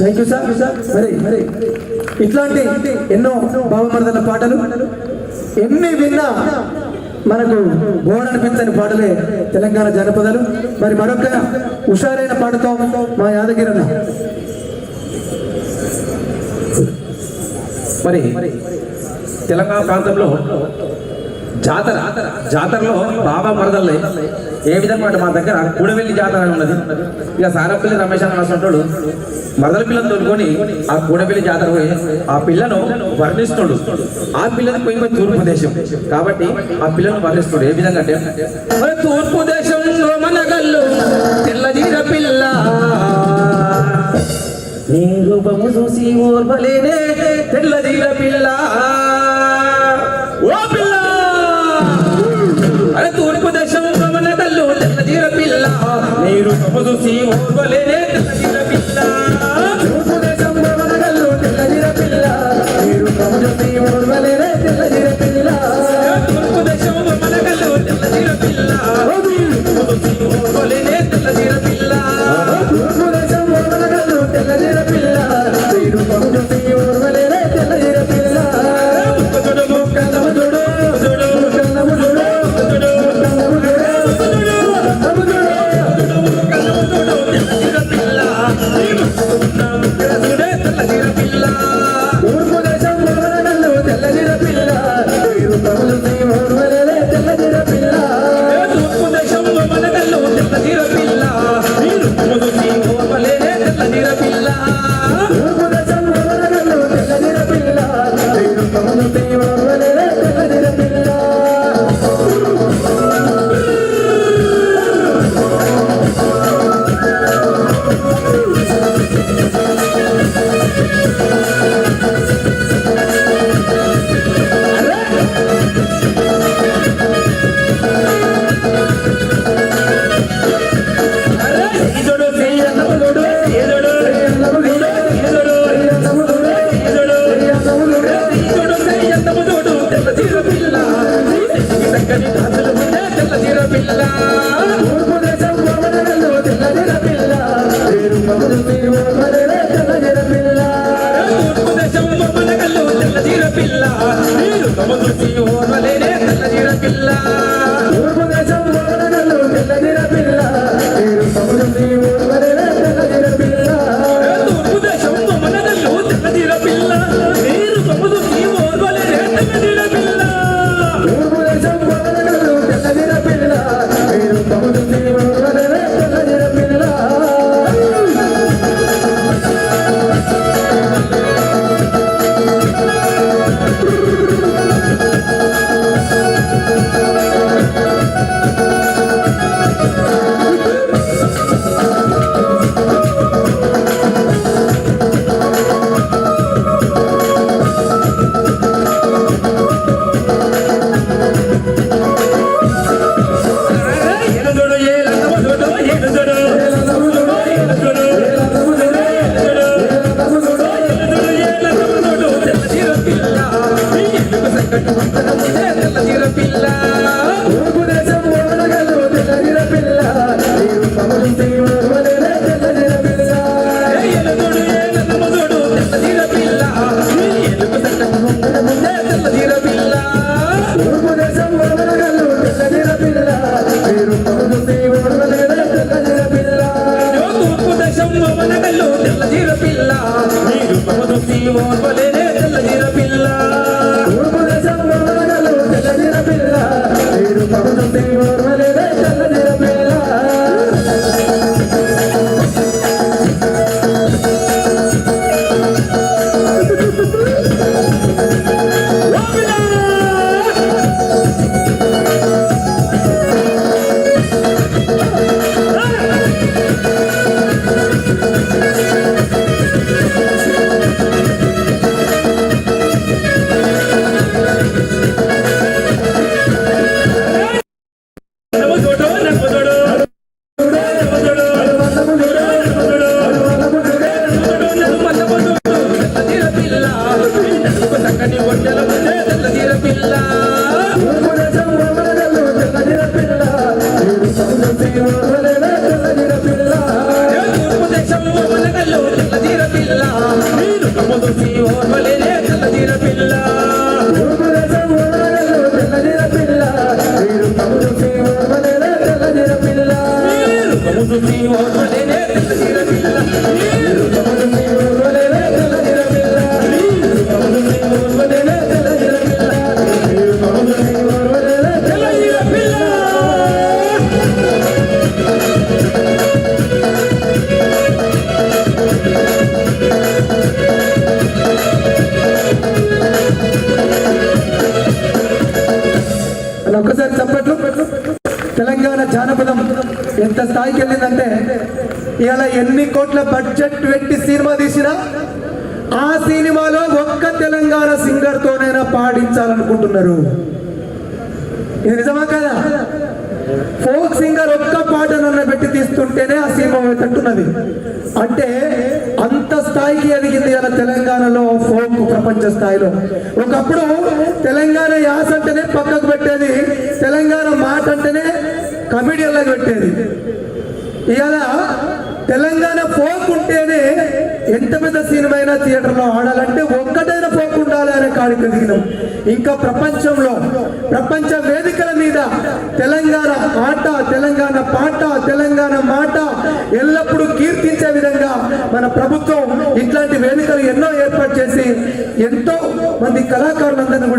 Thank you sir. మరి ఇట్లాంటి ఎన్నో భావమర్దల పాటలు ఎన్ని విన్నా మనకు బోర్ అనిపించని పాటలే తెలంగాణ జానపదాలు. మరి మరొక హుషారైన పాటతో మా యాదగిరి మరి తెలంగాణ ప్రాంతంలో జాతరలో బాబా మరదల్లే ఏ విధంగా అంటే మా దగ్గర కూడవెల్లి జాతర అని ఉన్నది. ఇక సారపల్లి రమేష్ అన్న రాసినోడు మరదల పిల్లను తోడుకొని ఆ కూడవెల్లి జాతర పోయి ఆ పిల్లను వర్ణిస్తుడు. ఆ పిల్లని పోయి తూర్పు దేశం కాబట్టి ఆ పిల్లను వర్ణిస్తుడు. ఏ విధంగా అంటే తూర్పు దేశంలో మనగల్లు తెల్లజీర పిల్ల నీ రూపము చూసి ఓర్వలేనే తెల్లజీర పిల్ల ఓ పిల్ల అరే తూర్పు దేశం మన కళ్ళు తెల్లజీర పిల్ల నీ రూపము చూసి ఓర్వలేనే తెల్లజీర పిల్ల తూర్పు దేశం మన కళ్ళు తెల్లజీర పిల్ల నీ రూపము చూసి ఓర్వలేనే తెల్లజీర పిల్ల తూర్పు దేశం మన కళ్ళు తెల్లజీర పిల్ల నీ రూపము చూసి ఓర్వలేనే తెల్లజీర పిల్ల తూర్పు దేశం మన కళ్ళు తెల్లజీర పిల్ల నీ రూపము చూసి ఓర్వలేనే తెల్లజీర పిల్ల ఎంత స్థాయికి వెళ్ళిందంటే ఇలా ఎన్ని కోట్ల బడ్జెట్ పెట్టి సినిమా తీసినా ఆ సినిమాలో ఒక్క తెలంగాణ సింగర్ తోనైనా పాడించాలనుకుంటున్నారు. ఇది నిజమా కదా? ఫోక్ సింగర్ ఒక్క పాటనన్న పెట్టి తీస్తుంటేనే ఆ సినిమా తట్టున్నది. అంటే అంత స్థాయికి ఎదిగింది ఇలా తెలంగాణలో ఫోక్ ప్రపంచ స్థాయిలో. ఒకప్పుడు తెలంగాణ యాస అంటేనే పక్కకు పెట్టేది, తెలంగాణ మాట అంటేనే కమిడియన్లకు పెట్టేది. ఇవాళ తెలంగాణ ఫోక్ ఉంటేనే ఎంత పెద్ద సినిమా అయినా థియేటర్లో ఆడాలంటే ఒక్కటైనా ఫోక్ ఉండాలి అనే కాడికి ఎదిగినాం. ఇంకా ప్రపంచంలో ప్రపంచ వేదికల మీద తెలంగాణ ఆట, తెలంగాణ పాట, తెలంగాణ మాట ఎల్లప్పుడూ కీర్తించే విధంగా మన ప్రభుత్వం ఇట్లాంటి వేదికలు ఎన్నో ఏర్పాటు చేసి ఎంతో మంది కళాకారులందరినీ కూడా